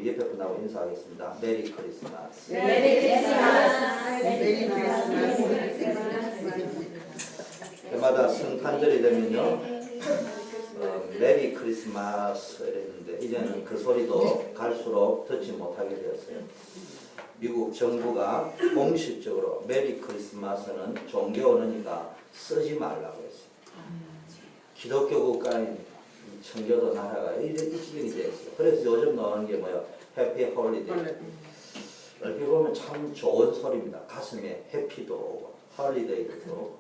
우리 옆에 분하고 인사하겠습니다. 메리 크리스마스. 메리 크리스마스. 메리 크리스마스. 해마다 성탄절이 되면요, 메리 크리스마스 이랬는데 이제는 그 소리도 갈수록 듣지 못하게 되었어요. 미국 정부가 공식적으로 메리 크리스마스는 종교 언어니까 쓰지 말라고 했어요. 기독교 국가인 청교도 나라가 이렇게 지경이 되었어요. 그래서 요즘 나오는 게 뭐예요? 해피 홀리데이. 이렇게 보면 참 좋은 소리입니다. 가슴에 해피도 오고 홀리데이도 오고.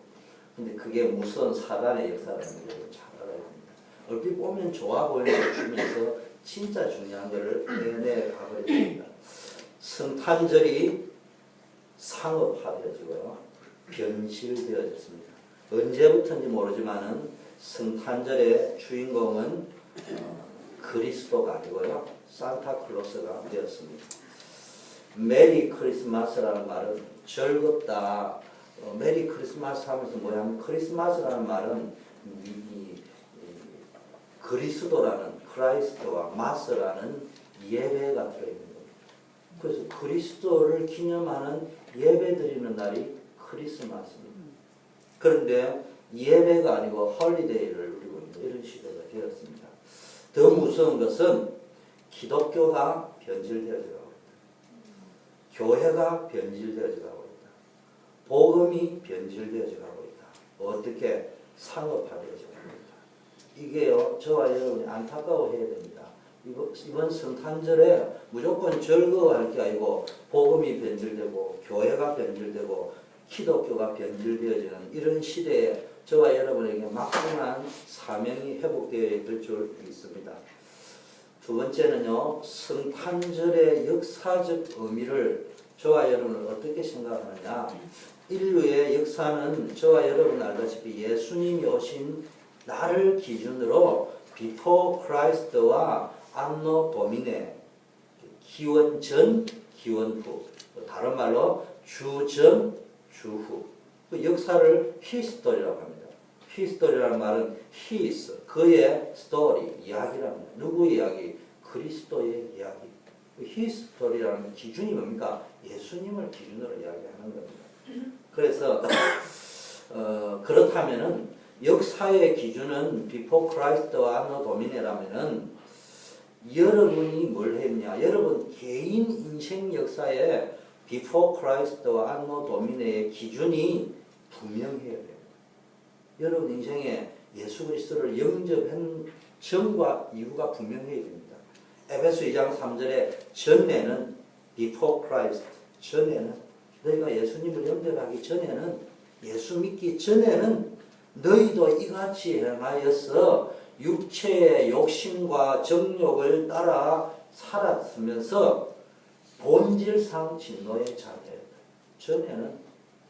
근데 그게 무서운 사단의 역사라는 걸 잘 알아야 됩니다. 얼핏 보면 좋아 보이는 걸 주면서 진짜 중요한 것을 내내 가버립니다. 성탄절이 상업화되어지고요. 변질되어졌습니다. 언제부터인지 모르지만은 성탄절의 주인공은 그리스도가 아니고요. 산타클로스가 되었습니다. 메리 크리스마스라는 말은 즐겁다. 메리 크리스마스 하면서 뭐야 하면 크리스마스라는 말은 그리스도라는 크라이스트와 마스라는 예배가 들어있는 겁니다. 그래서 그리스도를 기념하는 예배 드리는 날이 크리스마스입니다. 그런데 예배가 아니고 홀리데이를 누리고 있는 이런 시대가 되었습니다. 더 무서운 것은 기독교가 변질되어져 가고 있다. 교회가 변질되어져 가고 있다. 복음이 변질되어져 가고 있다. 어떻게 상업화되어져 가고 있다. 이게요, 저와 여러분이 안타까워해야 됩니다. 이번 성탄절에 무조건 즐거워할 게 아니고 복음이 변질되고 교회가 변질되고 기독교가 변질되어지는 이런 시대에 저와 여러분에게 막중한 사명이 회복되어야 될 줄 믿습니다. 두 번째는요, 성탄절의 역사적 의미를 저와 여러분은 어떻게 생각하느냐. 인류의 역사는 저와 여러분 알다시피 예수님이 오신 날을 기준으로 비포 크라이스트와 안노 도미네, 기원 전, 기원 후, 다른 말로 주 전, 주 후. 그 역사를 히스토리라고 합니다. 히스토리라는 말은 his, 그의 스토리, 이야기랍니다. 누구의 이야기? 그리스도의 이야기. 히스토리라는 기준이 뭡니까? 예수님을 기준으로 이야기하는 겁니다. 그래서 그렇다면은 역사의 기준은 비포 크라이스트와 안노 도미네라면은 여러분이 뭘 했냐? 여러분 개인 인생 역사에 비포 크라이스트와 안노 도미네의 기준이 분명해야 돼요. 여러분 인생에 예수 그리스도를 영접한 전과 이후가 분명해야 됩니다. 에베소 2장 3절에 전에는 before Christ, 전에는 너희가 예수님을 영접하기 전에는, 예수 믿기 전에는 너희도 이같이 행하여서 육체의 욕심과 정욕을 따라 살았으면서 본질상 진노의 자녀였다. 전에는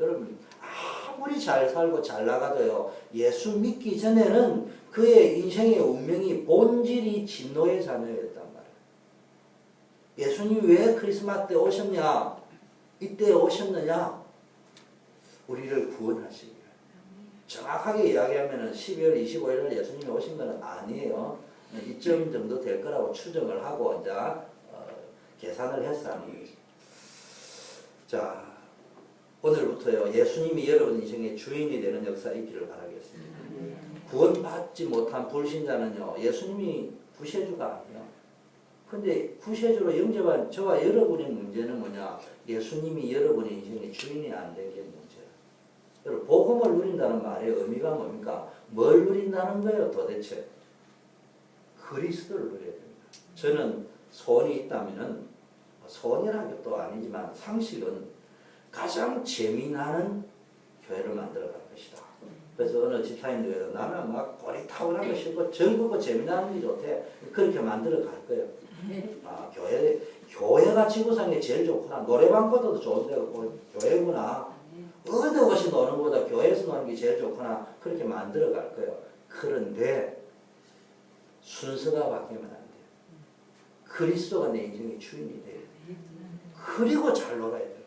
여러분 아무리 잘 살고 잘 나가도요, 예수 믿기 전에는 그의 인생의 운명이 본질이 진노의 자녀였단 말이에요. 예수님이 왜 크리스마스 때 오셨냐? 이때 오셨느냐? 우리를 구원하시기 위해. 정확하게 이야기하면 12월 25일 날 예수님이 오신 것은 아니에요. 이쯤 정도 될 거라고 추정을 하고 이제 계산을 했다는 거죠. 자, 오늘부터요, 예수님이 여러분 인생의 주인이 되는 역사 있기를 바라겠습니다. 구원받지 못한 불신자는요, 예수님이 구세주가 아니에요. 근데 구세주로 영접한 저와 여러분의 문제는 뭐냐? 예수님이 여러분의 인생의 주인이 안 된 게 문제예요. 여러분, 복음을 누린다는 말의 의미가 뭡니까? 뭘 누린다는 거예요, 도대체? 그리스도를 누려야 됩니다. 저는 소원이 있다면은, 소원이라는 것도 아니지만 상식은 가장 재미나는 교회를 만들어 갈 것이다. 그래서 어느 집사님들은 나는 막 꼬리 타고난 거 싫고 즐겁고 재미나는 게 좋대. 그렇게 만들어 갈 거예요. 아, 교회가 지구상에 제일 좋구나. 노래방보다도 좋은 데가 교회구나. 어디 곳이 노는 것보다 교회에서 노는 게 제일 좋구나. 그렇게 만들어 갈 거예요. 그런데 순서가 바뀌면 안 돼요. 그리스도가 내 인생의 주인이 돼요. 그리고 잘 놀아야 돼요.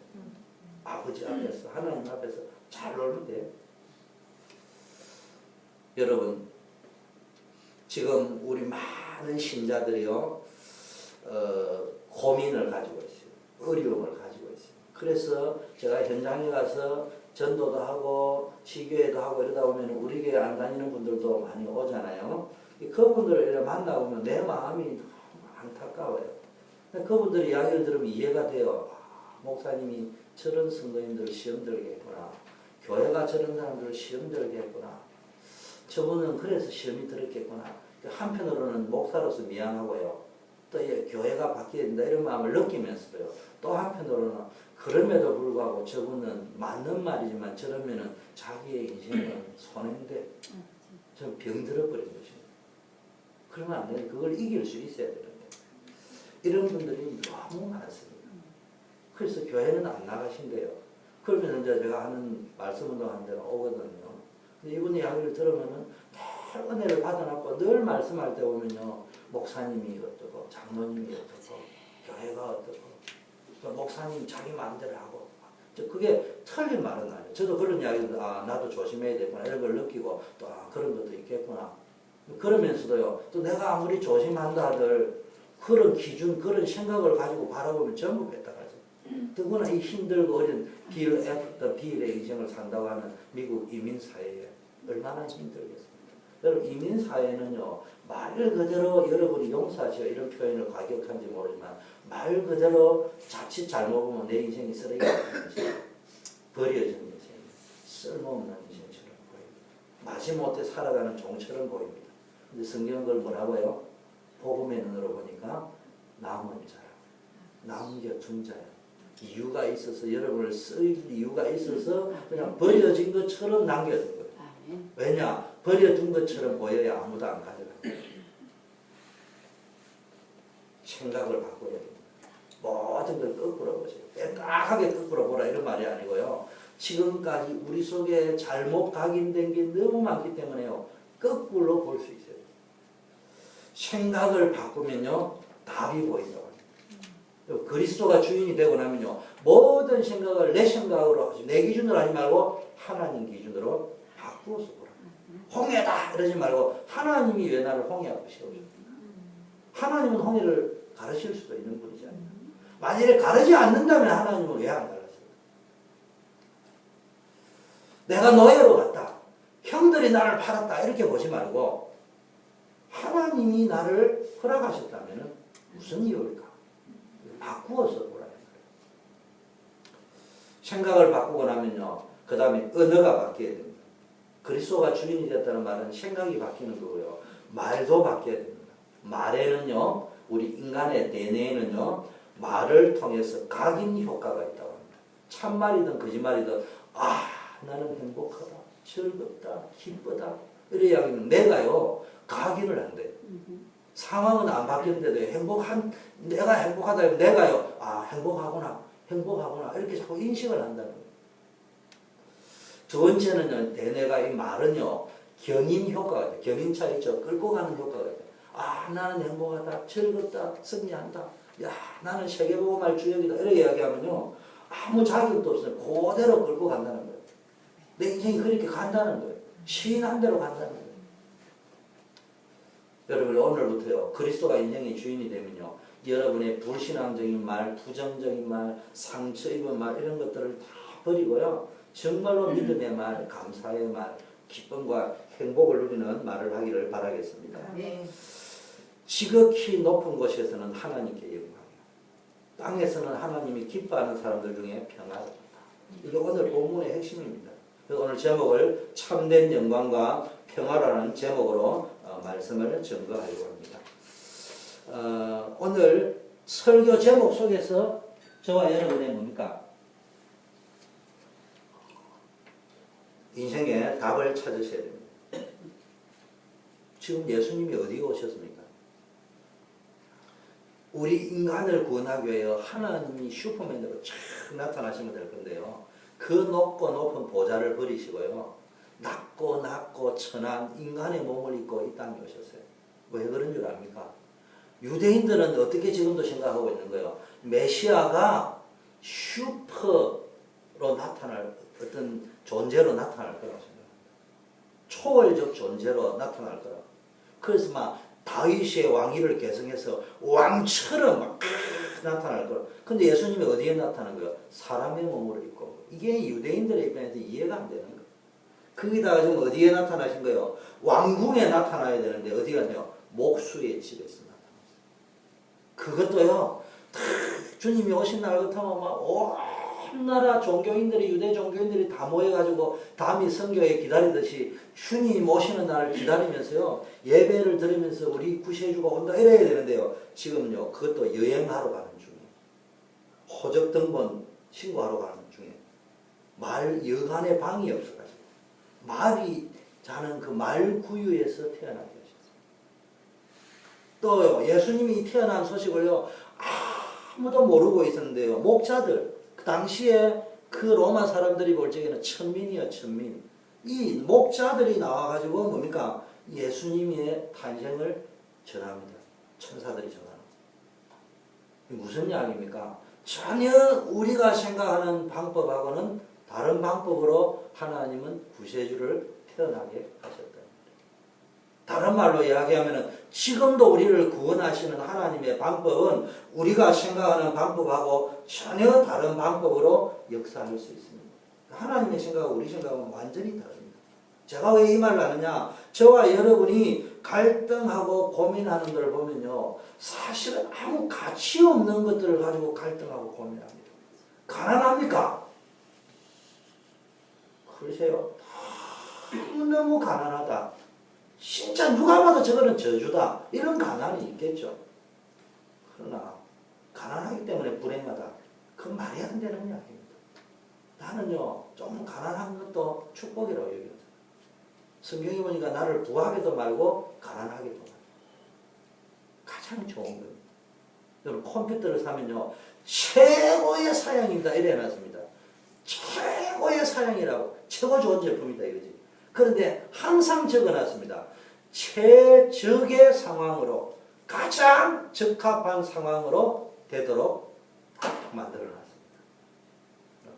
아버지 앞에서, 하나님 앞에서 잘 놀면 돼요. 여러분, 지금 우리 많은 신자들이요, 고민을 가지고 있어요. 어려움을 가지고 있어요. 그래서 제가 현장에 가서 전도도 하고 시교회도 하고 이러다 보면 우리 교회 안 다니는 분들도 많이 오잖아요. 그분들을 만나보면 내 마음이 너무 안타까워요. 그분들 이야기를 들으면 이해가 돼요. 아, 목사님이 저런 성도님들 시험 들게 했구나. 교회가 저런 사람들을 시험 들게 했구나. 저분은 그래서 시험이 들었겠구나. 한편으로는 목사로서 미안하고요. 또 교회가 바뀌어야 된다 이런 마음을 느끼면서도요. 또 한편으로는 그럼에도 불구하고 저분은 맞는 말이지만 저러면은 자기의 인생은 손해인데 좀 병들어버린 것입니다. 그러면 안 되는데 그걸 이길 수 있어야 되는데 이런 분들이 너무 많습니다. 그래서 교회는 안 나가신대요. 그러면 이제 제가 하는 말씀 운동하는 데가 오거든요. 근데 이분 이야기를 들으면은 늘 은혜를 받아놨고 늘 말씀할 때 보면요. 목사님이 어떻고 장로님이 어떻고 교회가 어떻고 또 목사님 자기 마음대로 하고 그게 틀린 말은 아니에요. 저도 그런 이야기도 나도 조심해야 되구나 이런 걸 느끼고 또 그런 것도 있겠구나. 그러면서도요. 또 내가 아무리 조심한다 하들 그런 기준 그런 생각을 가지고 바라보면 전부 뱉어가죠. 더구나 이 힘들고 어린 빌 애프터 빌의 인생을 산다고 하는 미국 이민 사회에 얼마나 힘들겠습니까? 여러분 이민 사회는요 말 그대로 여러분이 용서하시오 이런 표현을 과격한지 모르지만 말 그대로 자칫 잘못 보면 내 인생이 쓰레기 같은 인생, 버려진 인생, 쓸모없는 인생처럼 보입니다. 마지못해 살아가는 종처럼 보입니다. 근데 성경은 그걸 뭐라고요? 복음의 눈으로 보니까 남은 자라, 남겨둔 자야. 이유가 있어서 여러분을 쓸 이유가 있어서 그냥 버려진 것처럼 남겨둔 거예요. 왜냐? 버려둔 것처럼 보여야 아무도 안 가져가. 생각을 바꿔야 됩니다. 모든 걸 거꾸로 보세요. 빼딱하게 거꾸로 보라 이런 말이 아니고요. 지금까지 우리 속에 잘못 각인된 게 너무 많기 때문에요. 거꾸로 볼 수 있어요. 생각을 바꾸면요. 답이 보인다고 합니다. 그리스도가 주인이 되고 나면요. 모든 생각을 내 생각으로 하지, 내 기준으로 하지 말고 하나님 기준으로 바꾸어서 보라. 홍해다 이러지 말고 하나님이 왜 나를 홍해하고 세우셨나. 하나님은 홍해를 가르칠 수도 있는 분이잖아요. 만일에 가르지 않는다면 하나님은 왜 안 가르쳐요? 내가 노예로 갔다. 형들이 나를 팔았다. 이렇게 보지 말고 하나님이 나를 허락하셨다면 무슨 이유일까? 바꾸어서 보라는 거예요. 생각을 바꾸고 나면요. 그 다음에 언어가 바뀌어야 됩니다. 그리스도가 주인이 됐다는 말은 생각이 바뀌는 거고요. 말도 바뀌어야 됩니다. 말에는요. 우리 인간의 내내에는요. 말을 통해서 각인 효과가 있다고 합니다. 참말이든 거짓말이든 나는 행복하다, 즐겁다, 기쁘다 이런 이야기는 내가요. 각인을 한대요. 상황은 안 바뀌는데도 내가 행복하다 하면 내가요. 행복하구나 이렇게 자꾸 인식을 한다는 거예요. 두 번째는요. 대뇌가 이 말은요. 견인 효과가 돼요. 견인차 있죠. 끌고 가는 효과가 돼요. 나는 행복하다, 즐겁다, 승리한다. 나는 세계보고말 주역이다. 이렇게 이야기하면요. 아무 자격도 없어요. 그대로 끌고 간다는 거예요. 내 인생이 그렇게 간다는 거예요. 시인한 대로 간다는 거예요. 여러분 오늘부터요. 그리스도가 인생의 주인이 되면요. 여러분의 불신앙적인 말, 부정적인 말, 상처 입은 말 이런 것들을 다 버리고요. 정말로 믿음의 말, 감사의 말, 기쁨과 행복을 누리는 말을 하기를 바라겠습니다. 지극히 높은 곳에서는 하나님께 영광이요. 땅에서는 하나님이 기뻐하는 사람들 중에 평화롭다. 이게 오늘 본문의 핵심입니다. 그래서 오늘 제목을 참된 영광과 평화라는 제목으로 말씀을 증거하려고 합니다. 오늘 설교 제목 속에서 저와 여러분의 뭡니까? 인생의 답을 찾으셔야 됩니다. 지금 예수님이 어디에 오셨습니까? 우리 인간을 구원하기 위하여 하나님이 슈퍼맨으로 촥 나타나시면 될 건데요. 그 높고 높은 보좌를 버리시고요. 낮고 천한 인간의 몸을 입고 이 땅에 오셨어요. 왜 그런 줄 압니까? 유대인들은 어떻게 지금도 생각하고 있는 거예요? 메시아가 슈퍼로 나타날 어떤 존재로 나타날 거라고 생각합니다. 초월적 존재로 나타날 거라고. 그래서 막 다윗의 왕위를 계승해서 왕처럼 막 나타날 거예요. 근데 예수님이 어디에 나타난 거예요? 사람의 몸으로 입고. 이게 유대인들의 입장에서 이해가 안 되는 거예요. 거기다가 지금 어디에 나타나신 거예요? 왕궁에 나타나야 되는데 어디 갔네요? 목수의 집에서 나타났어요. 그것도요. 주님이 오신 날 같으면 온 나라 종교인들이 유대 종교인들이 다 모여가지고 담이 성교에 기다리듯이 주님 오시는 날을 기다리면서요. 예배를 드리면서 우리 구세주가 온다 이래야 되는데요. 지금요. 그것도 여행하러 가는 중에 호적 등본 신고하러 가는 중에 말 여간의 방이 없어가지고 말이 자는 그 말구유에서 태어나게 하셨어요. 또요. 예수님이 태어난 소식을요. 아무도 모르고 있었는데요. 목자들 그 당시에 그 로마 사람들이 볼 적에는 천민이요 천민. 이 목자들이 나와가지고 뭡니까? 예수님의 탄생을 전합니다. 천사들이 전합니다. 무슨 이야기입니까? 전혀 우리가 생각하는 방법하고는 다른 방법으로 하나님은 구세주를 태어나게 하셨다. 다른 말로 이야기하면 지금도 우리를 구원하시는 하나님의 방법은 우리가 생각하는 방법하고 전혀 다른 방법으로 역사할 수 있습니다. 하나님의 생각하고 우리 생각은 완전히 다릅니다. 제가 왜 이 말을 하느냐? 저와 여러분이 갈등하고 고민하는 걸 보면요. 사실은 아무 가치 없는 것들을 가지고 갈등하고 고민합니다. 가난합니까? 글쎄요. 너무 가난하다. 진짜 누가 봐도 저거는 저주다. 이런 가난이 있겠죠. 그러나 가난하기 때문에 불행하다. 그건 말이 안 되는 이야기입니다. 나는요. 좀 가난한 것도 축복이라고 여겨요. 성경에 보니까 나를 부하게도 말고 가난하게도 말고 가장 좋은 겁니다. 여러분 컴퓨터를 사면요. 최고의 사양입니다. 이래 놨습니다. 최고의 사양이라고. 최고 좋은 제품이다 이거지. 그런데 항상 적어놨습니다. 최적의 상황으로 가장 적합한 상황으로 되도록 만들어놨습니다.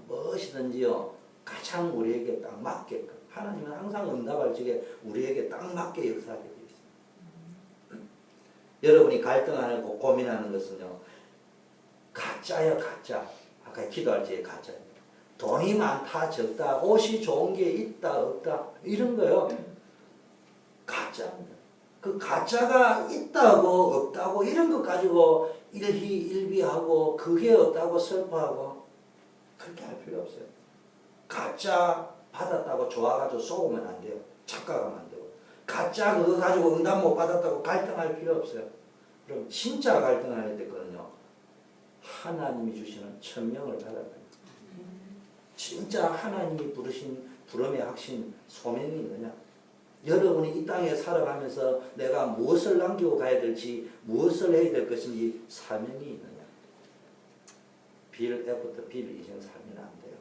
무엇이든지요 가장 우리에게 딱 맞게끔 하나님은 항상 응답할 적에 우리에게 딱 맞게 역사하게 되어 있습니다. 여러분이 갈등하고 고민하는 것은요 가짜요 가짜. 아까 기도할 적에 가짜입니다. 돈이 많다 적다 옷이 좋은 게 있다 없다 이런 거요 가짜입니다. 그 가짜가 있다고 없다고 이런 것 가지고 일희일비하고 그게 없다고 슬퍼하고 그렇게 할 필요 없어요. 가짜 받았다고 좋아가지고 속으면 안 돼요. 착각하면 안 되고 가짜 그거 가지고 응답 못 받았다고 갈등할 필요 없어요. 그럼 진짜 갈등할 때 거는요 하나님이 주시는 천명을 받아야 됩니다. 진짜 하나님이 부르신 부름의 확신 소명이 있느냐? 여러분이 이 땅에 살아가면서 내가 무엇을 남기고 가야 될지 무엇을 해야 될 것인지 사명이 있느냐? 빌 애프터 빌 이상 살면 안 돼요.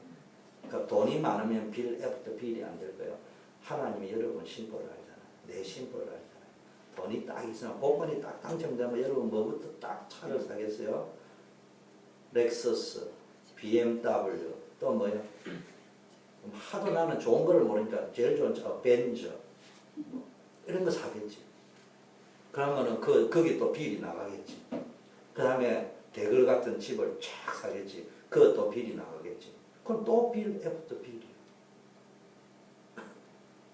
그러니까 돈이 많으면 빌 애프터 빌이 안 될 거예요. 하나님이 여러분 심보를 알잖아요. 내 심보를 알잖아요. 돈이 딱 있으면 복권이 딱 당첨되면 여러분 뭐부터 딱 차를 사겠어요? 렉서스, BMW 또 뭐요? 하도 나는 좋은 거를 모르니까 제일 좋은 차 벤저 이런 거 사겠지. 그러면은 거기 또 빌이 나가겠지. 그 다음에 대글 같은 집을 쫙 사겠지. 그것도 빌이 나가겠지. 그럼 또 빌 애프터 빌이야.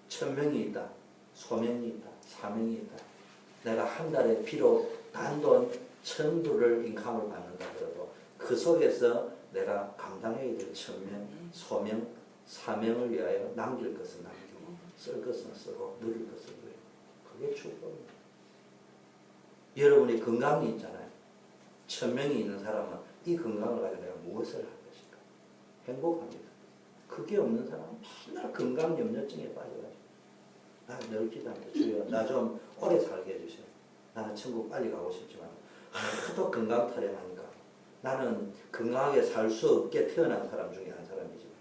천명이 있다. 소명이 있다. 사명이 있다. 내가 한 달에 비록 단돈 1,000불을 인컴을 받는다 그래도 그 속에서 내가 감당해야 될 천명, 소명, 사명을 위하여 남길 것은 남기고 쓸 것은 쓰고 누릴 것은 누리고 그게 축복입니다. 여러분이 건강이 있잖아요. 천명이 있는 사람은 이 건강을 가지고 내가 무엇을 할 것인가? 행복합니다. 그게 없는 사람은 맨날 건강 염려증에 빠져가지고 나는 늘 기도합니다. 주여 나 좀 오래 살게 해주세요. 나는 천국 빨리 가고 싶지만 하도 건강 타령하니까 나는 건강하게 살 수 없게 태어난 사람 중에 한 사람이지만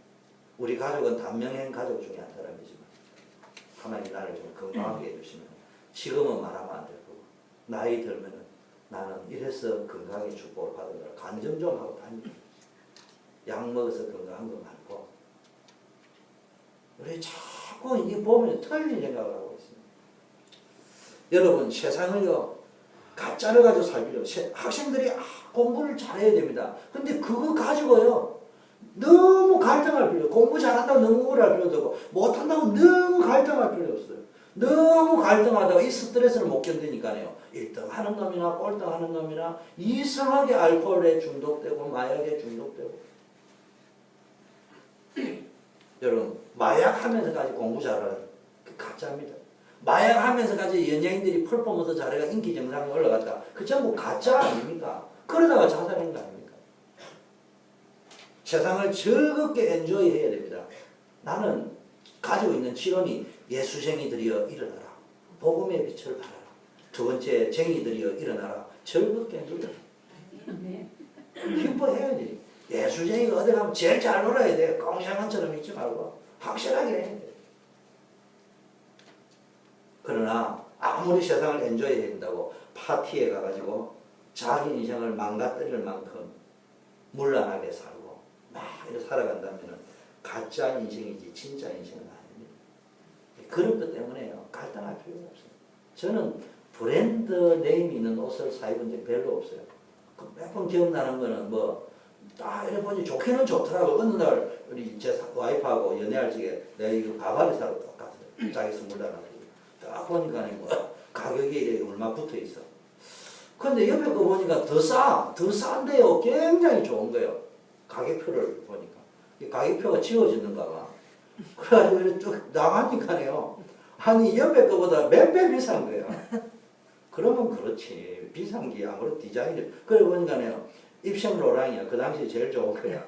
우리 가족은 단명한 가족 중에 한 사람이지만 하나님 나를 좀 건강하게 해주시면 지금은 말하면 안 될 거고 나이 들면은 나는 이래서 건강의 축복을 받으느라 간증 좀 하고 다니고 약 먹어서 건강한 거 말고 우리 자꾸 이게 보면 틀린 생각을 하고 있습니다. 여러분 세상을요 가짜를 가지고 살기로. 학생들이 공부를 잘해야 됩니다. 근데 그거 가지고요. 너무 갈등할 필요. 공부 잘한다고 너무 우울할 필요도 없고 못한다고 너무 갈등할 필요 없어요. 너무 갈등하다가 이 스트레스를 못 견디니까요. 1등 하는 놈이나 꼴등 하는 놈이나 이상하게 알코올에 중독되고 마약에 중독되고. 여러분 마약하면서까지 공부 잘하는 그 가짜입니다. 마약하면서까지 연예인들이 퍼포먼스 잘해가 인기 정상에 올라갔다. 그 전부 가짜 아닙니까? 그러다가 자살한 거 아닙니까? 세상을 즐겁게 엔조이해야 됩니다. 나는 가지고 있는 치론이 예수쟁이들이여 일어나라. 복음의 빛을 발하라. 두 번째 쟁이들이여 일어나라. 즐겁게 놀라. 기뻐해야지. 예수쟁이가 어디 가면 제일 잘 놀아야 돼. 꽁냥한처럼 있지 말고 확실하게 해야 돼. 그러나 아무리 세상을 엔조이해야 된다고 파티에 가가지고 자기 인생을 망가뜨릴 만큼 문란하게 살고 막 이렇게 살아간다면 가짜 인생이지 진짜 인생은 아닙니다. 그런 것 때문에요. 갈등할 필요가 없어요. 저는 브랜드 네임이 있는 옷을 사입은 적 별로 없어요. 몇 번 기억나는 거는 딱 이래 보니 좋기는 좋더라고. 어느 날 우리 제 와이프하고 연애할 적에 내가 이거 바바리 사러 갔어요. 자기 선물 달라고. 딱 보니까 가격이 이래 얼마 붙어 있어. 근데 옆에 거 보니까 더 싼데요. 굉장히 좋은 거예요. 가격표를 보니까. 이 가격표가 지워지는가 봐. 그래가지고 이렇게 쭉 나가니까요. 아니, 옆에 거보다 몇 배 비싼 거예요. 그러면 그렇지. 비싼 게 아무래도 디자인이. 그래 보니까요. 입생 로랑이야. 그 당시에 제일 좋은 거야.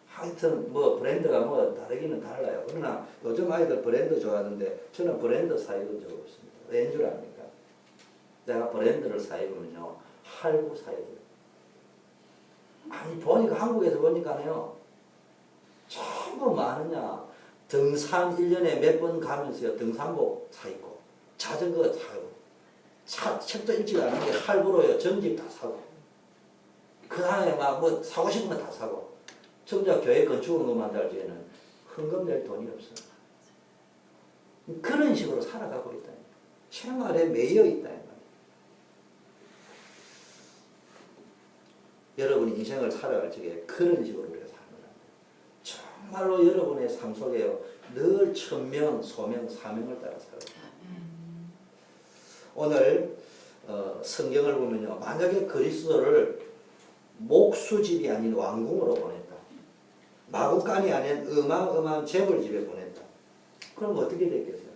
하여튼 브랜드가 다르기는 달라요. 그러나 요즘 아이들 브랜드 좋아하는데 저는 브랜드 사입은 적 없습니다. 왠 줄 압니까? 내가 브랜드를 사입으면요. 할부 사입을. 아니 보니까 한국에서 보니까요. 전부 많으냐. 등산 1년에 몇 번 가면서요. 등산복 사입고 자전거 사고 책도 읽지 않는데 할부로요. 전집 다 사고 그 다음에 사고 싶은 거 다 사고 정작 교회 건축 헌금한다 할 때에는 헌금 낼 돈이 없어요. 그런 식으로 살아가고 있다. 생활에 매여 있다. 여러분이 인생을 살아갈 적에 그런 식으로 우리가 사는 거다. 정말로 여러분의 삶 속에요. 늘 천명, 소명, 사명을 따라 살아요. 오늘 성경을 보면요. 만약에 그리스도를 목수집이 아닌 왕궁으로 보냈다. 마구간이 아닌 어마어마한 재벌집에 보냈다. 그럼 어떻게 됐겠어요?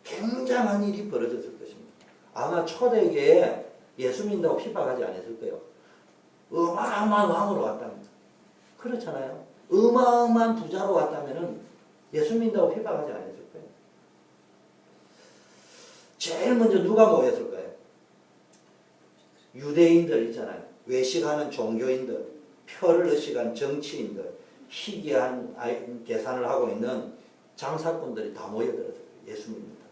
굉장한 일이 벌어졌을 것입니다. 아마 초대교회에 예수 믿는다고 핍박하지 않았을 거예요. 어마어마한 왕으로 왔답니다. 그렇잖아요. 어마어마한 부자로 왔다면 예수 믿는다고 핍박하지 않았을 거예요. 제일 먼저 누가 모였을 거예요? 유대인들 있잖아요. 외식하는 종교인들, 표를 의식한 정치인들, 희귀한 계산을 하고 있는 장사꾼들이 다 모여들었어요. 예수님입니다.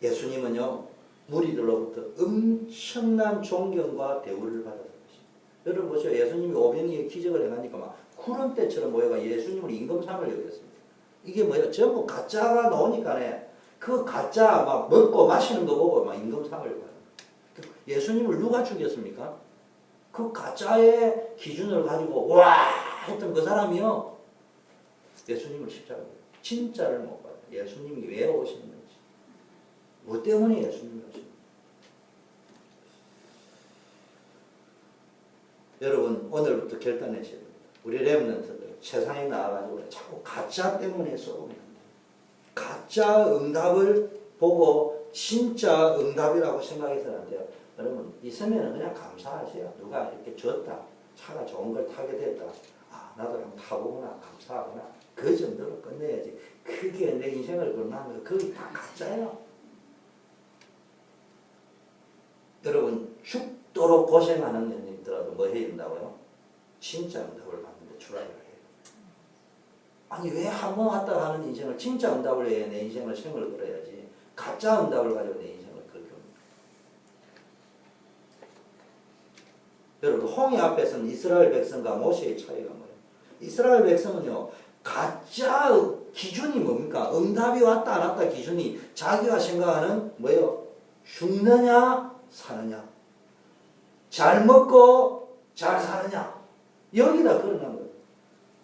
예수님은요, 무리들로부터 엄청난 존경과 대우를 받았을 것입니다. 여러분 보세요. 예수님이 오병이에 기적을 행하니까 막 구름대처럼 모여가 예수님을 임금상을 여겼습니다. 이게 뭐예요? 전부 가짜가 나오니까네. 그 가짜 막 먹고 마시는 거 보고 막 임금상을 받아요. 예수님을 누가 죽였습니까? 그 가짜의 기준을 가지고 와 했던 그 사람이요. 예수님을 십자가에 진짜를 못 봐요. 예수님이 왜 오시는 건지. 뭐 때문에 예수님이 오시는 건지. 여러분 오늘부터 결단하셔야 됩니다. 우리 렘넌트들 세상에 나와가지고 자꾸 가짜 때문에 쏘면 안 돼요. 가짜 응답을 보고 진짜 응답이라고 생각해서는 안 돼요. 여러분 있으면 그냥 감사하세요. 누가 이렇게 줬다. 차가 좋은 걸 타게 됐다. 나도 한번 타보구나. 감사하구나. 그 정도로 끝내야지. 그게 내 인생을 걸어나면 그게 다 가짜예요. 여러분 죽도록 고생하는 년이더라도 뭐 해야 된다고요? 진짜 응답을 받는데 출하를 해요. 아니 왜 한 번 왔다 가는 인생을 진짜 응답을 해야 내 인생을 생을 걸어야지. 가짜 응답을 가지고 내 인생을 그렇게 합니다. 여러분 홍해 앞에서는 이스라엘 백성과 모세의 차이가 뭐예요? 이스라엘 백성은요 가짜 기준이 뭡니까? 응답이 왔다 안 왔다 기준이 자기가 생각하는 뭐예요? 죽느냐 사느냐, 잘 먹고 잘 사느냐, 여기다 걸어놓은 거예요.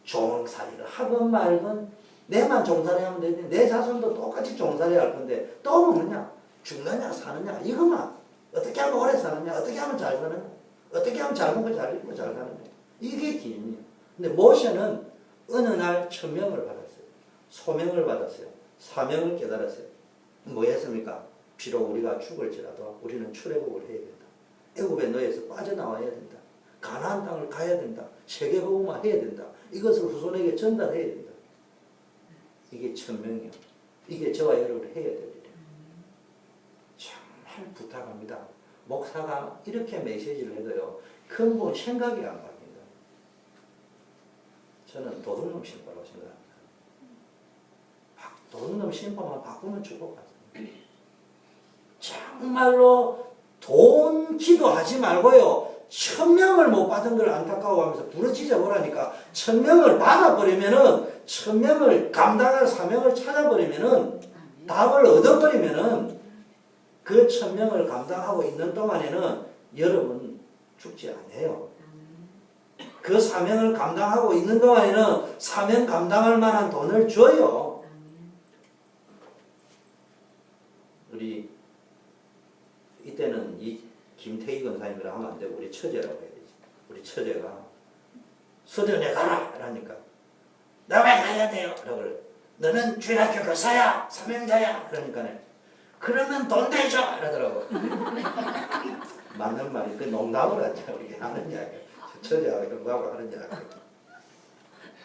종살이를 하건 말건 내만 종살이 하면 되지 내 자손도 똑같이 종살이 할 건데 또 뭐냐? 죽느냐 사느냐, 이것만. 어떻게 하면 오래 사느냐, 어떻게 하면 잘 사느냐, 어떻게 하면 잘 먹고 잘 입고 잘 사느냐, 이게 기준이에요. 근데 모세는 어느 날 천명을 받았어요. 소명을 받았어요. 사명을 깨달았어요. 뭐 했습니까? 비록 우리가 죽을지라도 우리는 출애굽을 해야 된다. 애굽의 너에서 빠져나와야 된다. 가나안 땅을 가야 된다. 세계복음화 해야 된다. 이것을 후손에게 전달해야 된다. 이게 천명이요. 이게 저와 여러분이 해야 될 일이에요. 정말 부탁합니다. 목사가 이렇게 메시지를 해도요, 근본 생각이 안 바뀝니다. 저는 도둑놈 신파라고 생각합니다. 도둑놈 신파만 바꾸면 죽을 것 같습니다. 정말로 돈 기도하지 말고요, 천명을 못 받은 걸 안타까워하면서 부르짖어 보라니까. 천명을 받아버리면은, 천명을 감당할 사명을 찾아버리면은, 답을 얻어버리면은, 그 천명을 감당하고 있는 동안에는 여러분 죽지 않아요. 그 사명을 감당하고 있는 동안에는 사명 감당할 만한 돈을 줘요. 우리 이때는 이 김태희 권사님이라 하면 안 되고 우리 처제라고 해야 되지. 우리 처제가 수련회 가라! 라니까 나 왜 가야 돼요? 라고 그래. 너는 주일학교 교사야! 사명자야! 그러니까 그러면 돈 대줘! 이러더라고. 맞는 말이 그 농담을 하지. 우리 하는 이야기. 처제하고 형하고 하는 이야기.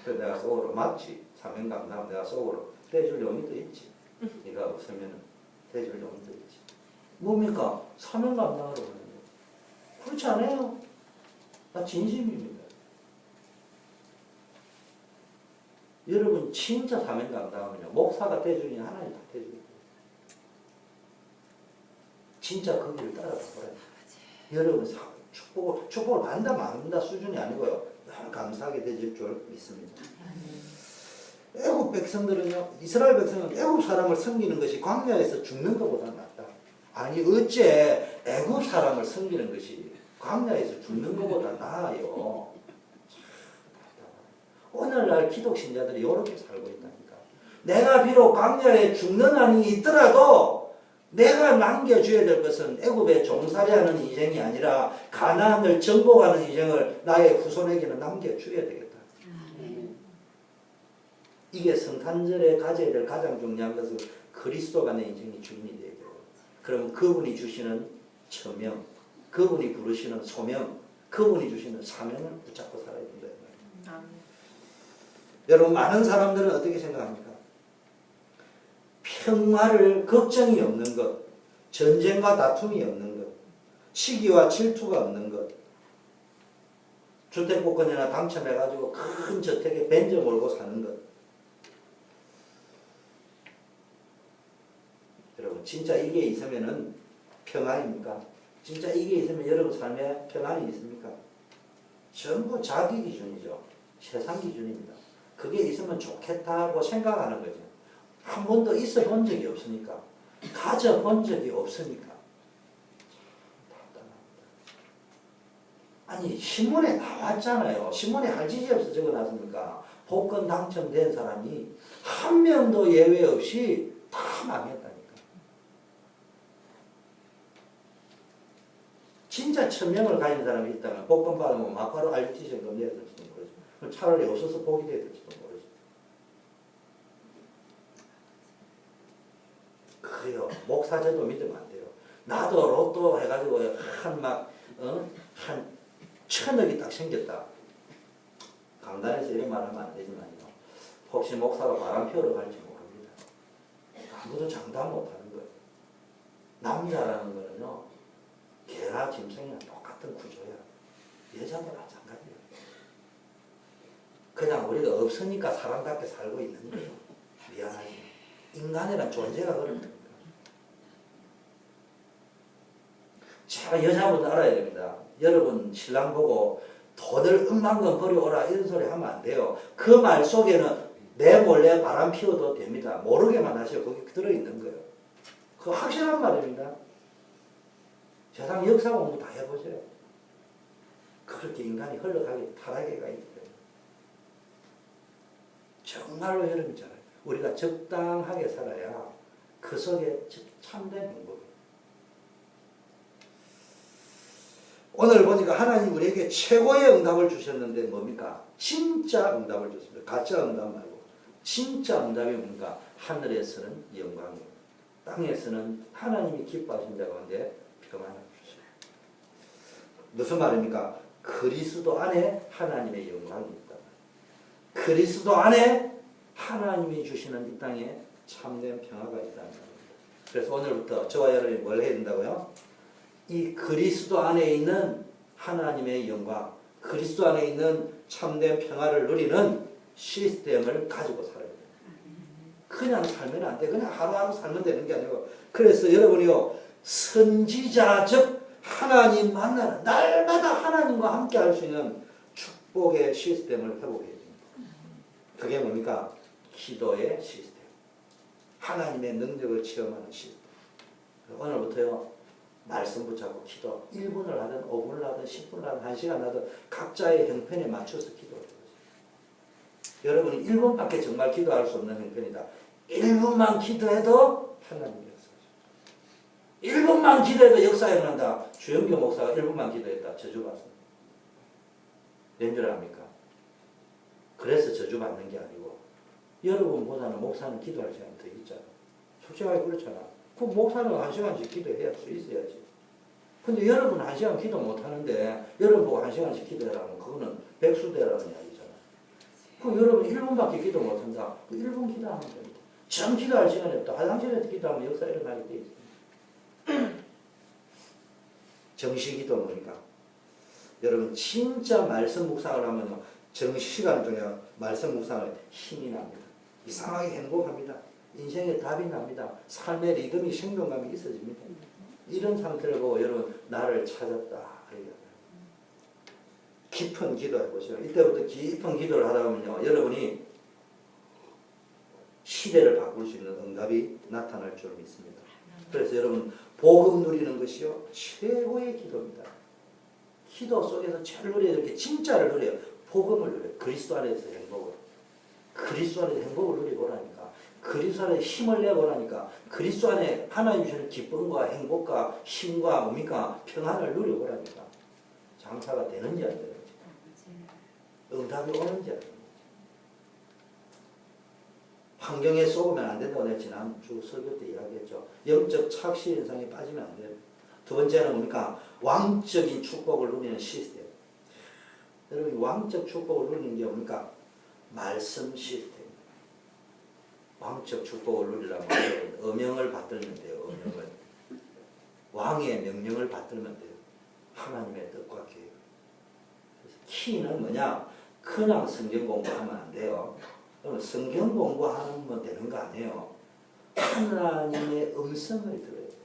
그래서 내가 속으로 맞지. 사명 감당하면 내가 속으로 대줄 용이 또 있지. 네가 없으면 대줄 용이 또 있지. 뭡니까? 사명 감당하러 가는 거예요. 그렇지 않아요? 나 진심입니다. 여러분 진짜 사명 감당하면요, 목사가 대주니 하나님 다 대주니 진짜 그 길을 따라가 보라요. 여러분 축복을 받는다 말는다 수준이 아니고요, 너무 감사하게 되질 줄 믿습니다. 애굽 백성들은요, 이스라엘 백성은 애굽 사람을 섬기는 것이 광야에서 죽는 것보다 낫다. 아니 어째 애굽 사람을 섬기는 것이 광야에서 죽는 것보다 나아요. 오늘날 기독 신자들이 이렇게 살고 있다니까. 내가 비록 광야에 죽는 한이 있더라도 내가 남겨줘야 될 것은 애굽에 종살이하는 인생이 아니라 가나안을 정복하는 인생을 나의 후손에게는 남겨줘야 되겠다. 이게 성탄절에 가져야 될 가장 중요한 것은 그리스도가 내 인생의 주인이 되어야 돼요. 그러면 그분이 주시는 처명, 그분이 부르시는 소명, 그분이 주시는 사명을 붙잡고 살아야 된다. 여러분 많은 사람들은 어떻게 생각합니까? 평화를 걱정이 없는 것, 전쟁과 다툼이 없는 것, 시기와 질투가 없는 것, 주택복권이나 당첨해가지고 큰 저택에 벤저 몰고 사는 것. 여러분 진짜 이게 있으면은 평안입니까? 진짜 이게 있으면 여러분 삶에 평안이 있습니까? 전부 자기 기준이죠. 세상 기준입니다. 그게 있으면 좋겠다고 생각하는 거죠. 한 번도 있어 본 적이 없으니까, 가져본 적이 없으니까. 아니 신문에 나왔잖아요. 신문에 할 짓이 없어 적어놨습니까? 복권 당첨된 사람이 한 명도 예외 없이 다 망했다니까. 진짜 천명을 가진 사람이 있다면 복권 받으면 막바로 RT 정도 내야 될지도 모르죠. 차라리 없어서 복이 돼야 될지도 모르죠. 그래요. 목사제도 믿으면 안 돼요. 나도 로또 해가지고 한 1,000억이 딱 생겼다. 강단에서 이런 말 하면 안 되지만요. 혹시 목사가 바람 피우러 갈지 모릅니다. 아무도 장담 못하는 거예요. 남자라는 거는요, 개나 짐승이랑 똑같은 구조야. 여자도 마찬가지예요. 그냥 우리가 없으니까 사람답게 살고 있는 거예요. 미안하지. 인간이란 존재가 그렇다. 제가 여자분도 알아야 됩니다. 여러분 신랑 보고 돈을 10,000원 버려오라 이런 소리 하면 안 돼요. 그 말 속에는 내 몰래 바람 피워도 됩니다. 모르게만 하셔. 거기 들어있는 거예요. 그거 확실한 말입니다. 세상 역사 공부 다 해보세요. 그렇게 인간이 흘러가게 타락해 가 있기 때문에. 정말로 여러분 잘 우리가 적당하게 살아야 그 속에 참된 행복이에요. 오늘 보니까 하나님 우리에게 최고의 응답을 주셨는데 뭡니까? 진짜 응답을 줬습니다. 가짜 응답 말고 진짜 응답이 뭡니까? 하늘에서는 영광이에요. 땅에서는 하나님이 기뻐하신 자 가운데 평안을 주시고. 무슨 말입니까? 그리스도 안에 하나님의 영광이 있다. 그리스도 안에 하나님이 주시는 이 땅에 참된 평화가 있다는 말입니다. 그래서 오늘부터 저와 여러분이 뭘 해야 된다고요? 이 그리스도 안에 있는 하나님의 영광, 그리스도 안에 있는 참된 평화를 누리는 시스템을 가지고 살아야 돼요. 그냥 살면 안 돼. 그냥 하루하루 살면 되는 게 아니고. 그래서 여러분이요, 선지자 즉 하나님 만나는 날마다 하나님과 함께 할 수 있는 축복의 시스템을 회복해야 됩니다. 그게 뭡니까? 기도의 시스템. 하나님의 능력을 체험하는 시스템. 오늘부터요, 말씀 붙잡고 기도 1분을 하든 5분을 하든 10분을 하든 1시간 하든 각자의 형편에 맞춰서 기도를 해보세요. 여러분이 1분밖에 정말 기도할 수 없는 형편이다. 1분만 기도해도 하나님이 역사하십니다. 1분만 기도해도 역사 일어난다. 주영교 목사가 1분만 기도했다. 저주받습니다. 왠줄 압니까? 그래서 저주받는 게 아니고 여러분보다는 목사는 기도할 시간이 더 있잖아. 솔직하게 그렇잖아. 그 목사는 1시간씩 기도해야 할 수 있어야지. 근데 여러분 1시간 기도 못하는데 여러분 보고 1시간씩 기도해라면 그거는 백수되라는 이야기잖아. 그럼 여러분 1분밖에 기도 못한다. 그 1분 기도하면 됩니다. 전 기도할 시간이 없다. 화장실에서 기도하면 역사 일어나게 돼 있습니다. 정시기도 뭡니까? 여러분 진짜 말씀 묵상을 하면 정시간 중에 말씀 묵상을 힘이 납니다. 이상하게 행복합니다. 인생의 답이 납니다. 삶의 리듬이 생동감이 있어집니다. 이런 상태를 보고 여러분 나를 찾았다. 깊은 기도 해보세요. 이때부터 깊은 기도를 하다 보면요, 여러분이 시대를 바꿀 수 있는 응답이 나타날 줄 믿습니다. 그래서 여러분 복음 누리는 것이요 최고의 기도입니다. 기도 속에서 제일 누려야 될 게 진짜를 누려요. 복음을 누려요. 그리스도 안에서 행복을. 그리스도 안에서 행복을 누리고라니까. 그리스도 안에 힘을 내보라니까. 그리스도 안에 하나님 주시는 기쁨과 행복과 힘과 뭡니까? 평안을 누리고라니까. 장사가 되는지 안 되는지. 응답이 오는지 안 되는지. 환경에 속으면 안 된다고 내가 지난주 설교 때 이야기했죠. 영적 착시 현상에 빠지면 안 돼요. 두 번째는 뭡니까? 왕적인 축복을 누리는 시스템. 여러분 왕적 축복을 누리는 게 뭡니까? 말씀 시스템. 왕적 축복을 누리려면 어명을 받들면 돼요. 어명을. 왕의 명령을 받들면 돼요. 하나님의 뜻과 계획. 키는 뭐냐? 그냥 성경 공부하면 안 돼요. 성경 공부하면 되는 거 아니에요. 하나님의 음성을 들어야 돼요.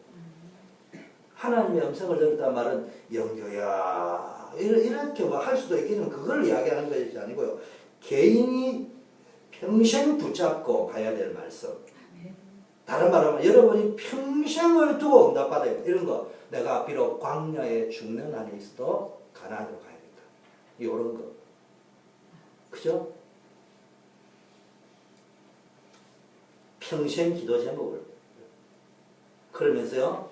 하나님의 음성을 들었단 말은 영교야 이렇게 뭐 할 수도 있겠지만 그걸 이야기하는 것이 아니고요. 개인이 평생 붙잡고 가야 될 말씀. 다른 말하면 여러분이 평생을 두고 응답받아요. 이런 거. 내가 비록 광야에 죽는 한이 있어도 가나안으로 가야겠다. 이런 거. 그죠? 평생 기도 제목을. 그러면서요.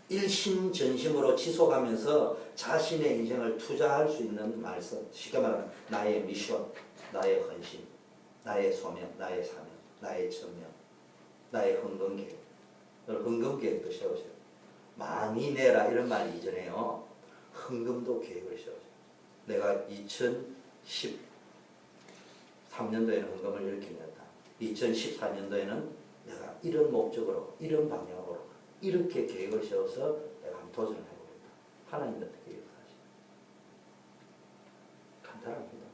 일심전심으로 지속하면서 자신의 인생을 투자할 수 있는 말씀. 쉽게 말하면 나의 미션, 나의 헌신, 나의 소명, 나의 사명, 나의 천명, 나의 헌금계획. 헌금계획도 세우세요. 많이 내라 이런 말 이전에요. 헌금도 계획을 세우세요. 내가 2013년도에는 헌금을 이렇게 냈다. 2014년도에는 내가 이런 목적으로, 이런 방향으로 이렇게 계획을 세워서 내가 한번 도전을 해보겠다. 하나님 어떻게 역사하시죠? 간단합니다.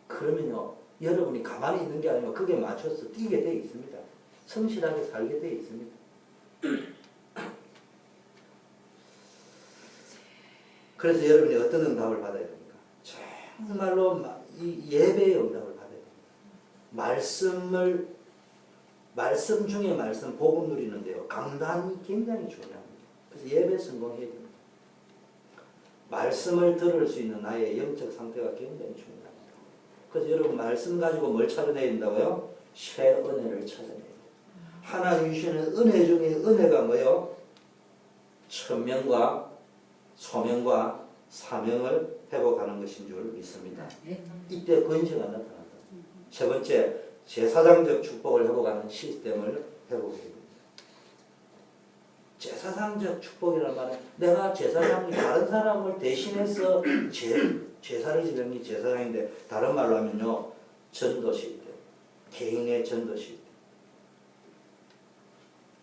그러면요, 여러분이 가만히 있는 게 아니고 그게 맞춰서 뛰게 돼 있습니다. 성실하게 살게 돼 있습니다. 그래서 여러분이 어떤 응답을 받아야 됩니까? 정말로 이 예배의 응답을 받아야 됩니다. 말씀 중에 말씀, 복음 누리는데요. 강단이 굉장히 중요합니다. 그래서 예배 성공해야 됩니다. 말씀을 들을 수 있는 나의 영적 상태가 굉장히 중요합니다. 그래서 여러분 말씀 가지고 뭘 찾아내야 된다고요? 새 은혜를 찾아내야 돼요. 하나님 주시는 은혜 중에 은혜가 뭐요? 천명과 소명과 사명을 회복하는 것인 줄 믿습니다. 이때 권세가 나타난다. 세 번째, 제사장적 축복을 회복하는 시스템을 회복해야 됩니다. 제사장적 축복이라는 말은 내가 제사장이 다른 사람을 대신해서 제사를 지내는 게 제사장인데, 다른 말로 하면요, 전도 시스템, 개인의 전도 시스템.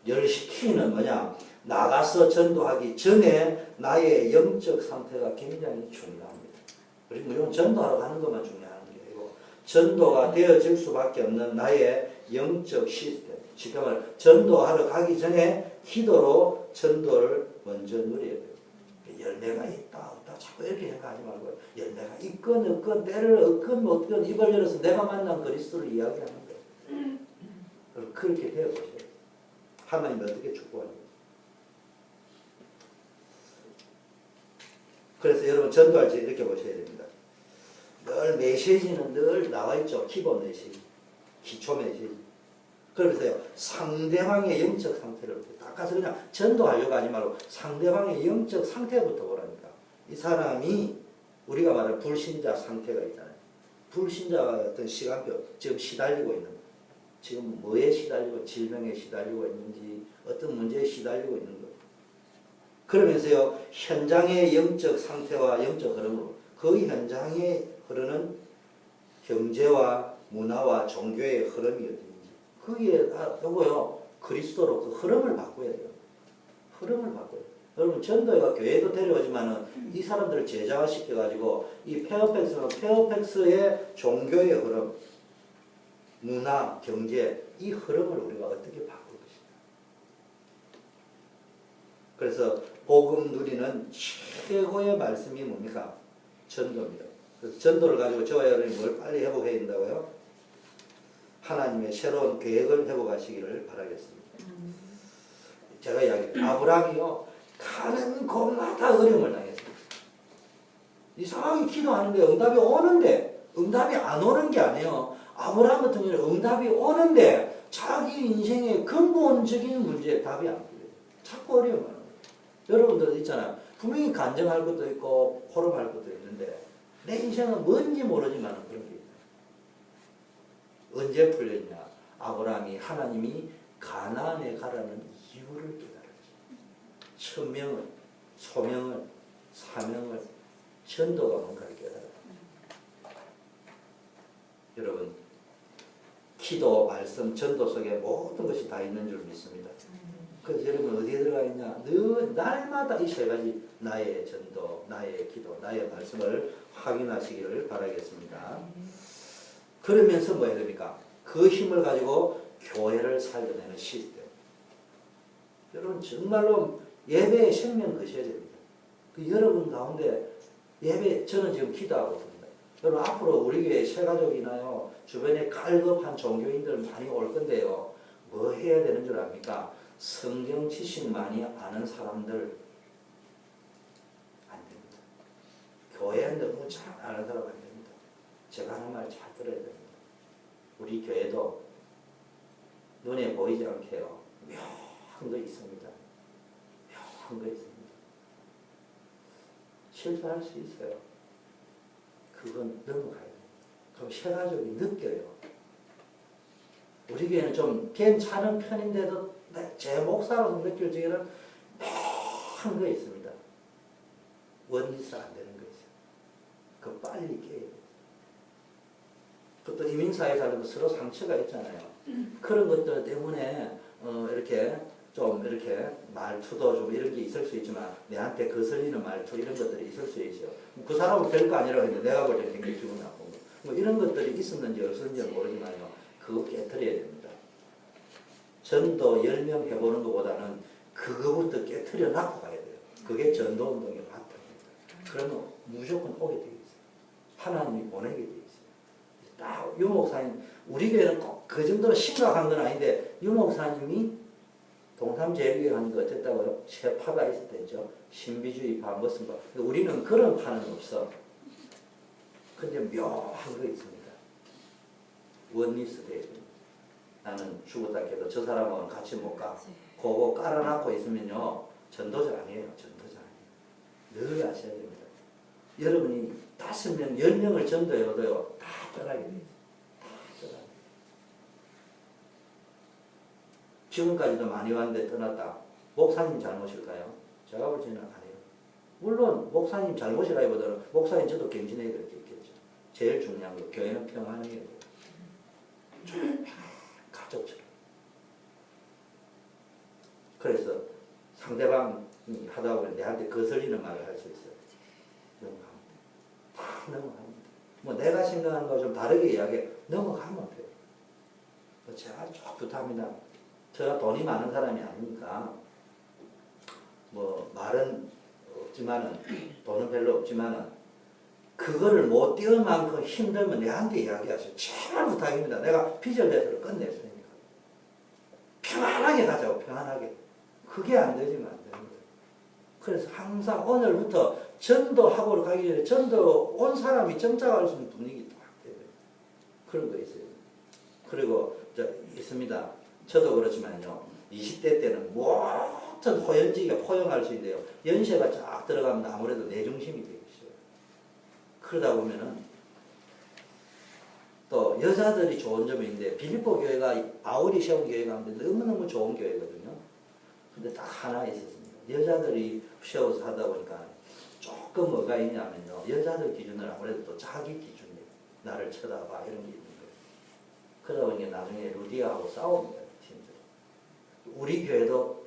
열시키는 뭐냐? 나가서 전도하기 전에 나의 영적 상태가 굉장히 중요합니다. 그리고 이건 전도하러 가는 것만 중요한 게 아니고 전도가 되어질 수밖에 없는 나의 영적 시스템. 지금은 전도하러 가기 전에 기도로 전도를 먼저 누려야 돼요. 열매가 있다 없다 자꾸 이렇게 생각하지 말고 열매가 있건 없건 때를 얻건 못건 입을 열어서 내가 만난 그리스도를 이야기하는 거예요. 그렇게 되어보세요. 하나님 어떻게 축복하는지. 그래서 여러분 전도할 때 이렇게 보셔야 됩니다. 늘 메시지는 늘 나와있죠. 기본 메시지, 기초 메시지. 그래서요, 상대방의 영적 상태를 딱 가서 그냥 전도하려고 하지 말고 상대방의 영적 상태부터 보라니까. 이 사람이 우리가 말하는 불신자 상태가 있잖아요. 불신자와 어떤 시간표, 지금 시달리고 있는 거. 지금 뭐에 시달리고, 질병에 시달리고 있는지, 어떤 문제에 시달리고 있는 거. 그러면서요, 현장의 영적 상태와 영적 흐름으로 그 현장에 흐르는 경제와 문화와 종교의 흐름이 어딘지 거기에 요거요, 그리스도로 그 흐름을 바꿔야 돼요. 흐름을 바꿔야 돼요. 여러분 전도가 교회도 데려오지만은 이 사람들을 제자화 시켜가지고 이 페어팩스는 페어팩스의 종교의 흐름, 문화, 경제 이 흐름을 우리가 어떻게 바꿀 것인가. 그래서 복음 누리는 최고의 말씀이 뭡니까? 전도입니다. 그래서 전도를 가지고 저와 여러분이 뭘 빨리 회복해야 된다고요? 하나님의 새로운 계획을 회복하시기를 바라겠습니다. 제가 이야기해요. 아브라함이요, 가는 곳마다 어려움을 당했습니다. 이상하게 기도하는데 응답이 오는데, 응답이 안 오는 게 아니에요. 아브라함 같은 경우는 응답이 오는데 자기 인생의 근본적인 문제에 답이 안 보여요. 자꾸 어려움을 하는 거예요. 여러분들 있잖아요. 분명히 간증할 것도 있고 포럼할 것도 있는데 내 인생은 뭔지 모르지만 그런 게 있어요. 언제 풀렸냐? 아브라함이 하나님이 가나안에 가라는 이유를 깨달았죠. 천명을, 소명을, 사명을, 전도가 뭔가를 깨달았죠. 여러분, 기도, 말씀, 전도 속에 모든 것이 다 있는 줄 믿습니다. 그래서 여러분 어디에 들어가 있냐? 늘 날마다 이 세 가지, 나의 전도, 나의 기도, 나의 말씀을 확인하시기를 바라겠습니다. 그러면서 뭐 해야 됩니까? 그 힘을 가지고 교회를 살려내는 시스템. 여러분 정말로 예배의 생명 거셔야 됩니다. 그 여러분 가운데 예배, 저는 지금 기도하고 있습니다. 여러분 앞으로 우리 교회 새가족이나요, 주변에 갈급한 종교인들 많이 올 건데요. 뭐 해야 되는 줄 압니까? 성경 지식 많이 아는 사람들 안 됩니다. 교회 너무 잘 아는 사람 안 됩니다. 제가 하는 말 잘 들어야 됩니다. 우리 교회도 눈에 보이지 않게요, 묘한 거 있습니다. 묘한 거 있습니다. 실수할 수 있어요. 그건 넘어가야 돼요. 그럼 새가족이 느껴요. 우리 교회는 좀 괜찮은 편인데도 제 목사로서 느낄 적에는 묘한 거 있습니다. 원리스 안 되는 거 있어요. 그거 빨리 깨야 돼요. 또 이민사회 살면서 서로 상처가 있잖아요. 그런 것들 때문에 이렇게 좀 이렇게 말투도 좀 이런 게 있을 수 있지만 내한테 거슬리는 말투 이런 것들이 있을 수 있어요. 그 사람은 별거 아니라고 했는데 내가 볼 때 굉장히 기분 나쁜 거. 뭐 이런 것들이 있었는지 없었는지 모르지만요. 그거 깨트려야 됩니다. 전도 10명 해보는 것보다는 그거부터 깨트려 놔고 가야 돼요. 그게 전도운동의 바탕입니다. 그러면 무조건 오게 되어 있어요. 하나님이 보내게 되어 있어요. 딱 유 목사님, 우리 교회는 꼭 그 정도로 심각한 건 아닌데 유 목사님이 동삼제일교회 하는 거 어땠다고요? 세 파가 있을 때죠. 신비주의파 무슨 거. 우리는 그런 파는 없어. 근데 묘한 거 있습니다. 원리스 대회. 나는 죽었다 해도 저 사람하고는 같이 못 가. 그거 깔아놓고 있으면요. 전도자 아니에요. 전도자 아니에요. 늘 아셔야 됩니다. 여러분이 5명, 10명을 전도해도요. 다 떠나게 돼요. 다 떠나게 돼요. 지금까지도 많이 왔는데 떠났다. 목사님 잘못일까요? 제가 볼 때는 아니에요. 물론 목사님 잘못이라기보다는 목사님 저도 경진해야 될 게 있겠죠. 제일 중요한 거 교회는 평안해야 돼요. 가족처럼. 그래서 상대방이 하다 보면 내한테 거슬리는 말을 할 수 있어요. 넘어가면 돼. 다 넘어가면 돼. 뭐 내가 생각하는 거 좀 다르게 이야기해. 넘어가면 돼요. 제가 쭉 부탁합니다. 제가 돈이 많은 사람이 아니니까 뭐 말은 없지만은 돈은 별로 없지만은 그거를 못 띄울 만큼 힘들면 내한테 이야기하세요. 제발 부탁입니다. 내가 비전대회를 끝낼 테니까. 평안하게 가자고, 평안하게. 그게 안 되지만 안 되는 거예요. 그래서 항상 오늘부터 전도하고 가기 전에 전도 온 사람이 점작할 수 있는 분위기 딱 돼요. 그런 거 있어요. 그리고 있습니다. 저도 그렇지만요. 20대 때는 모든 호연지가 포용할 수 있는데요. 연세가 쫙 들어가면 아무래도 내 중심이 되기 쉬워요. 그러다 보면은 또 여자들이 좋은 점이 있는데 빌립보 교회가 바울이 세운 교회 가운데 너무너무 좋은 교회거든요. 근데 딱 하나 있었습니다. 여자들이 세워서 하다 보니까 조금 뭐가 있냐면요. 여자들 기준은 아무래도 또 자기 기준이에요. 나를 쳐다봐 이런 게 있는 거예요. 그러다 보니까 나중에 루디아하고 싸웁니다. 팀들. 우리 교회도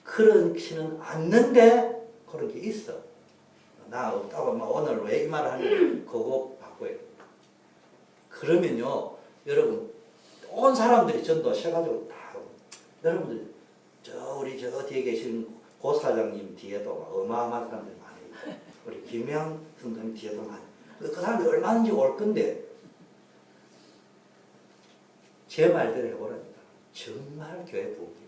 그렇지는 않는데 그런 게 있어. 나 없다고 막 오늘 왜 이 말을 하냐면 그거 바꿔요. 그러면요, 여러분 온 사람들이 전도 해가지고 다 여러분들 우리 저 뒤에 계신 고 사장님 뒤에도 막 어마어마한 사람들이 많아요. 우리 김양 선생님 뒤에도 많아요. 그 사람들이 얼마든지 올 건데 제 말대로 해보랍니다. 정말 교회 복이.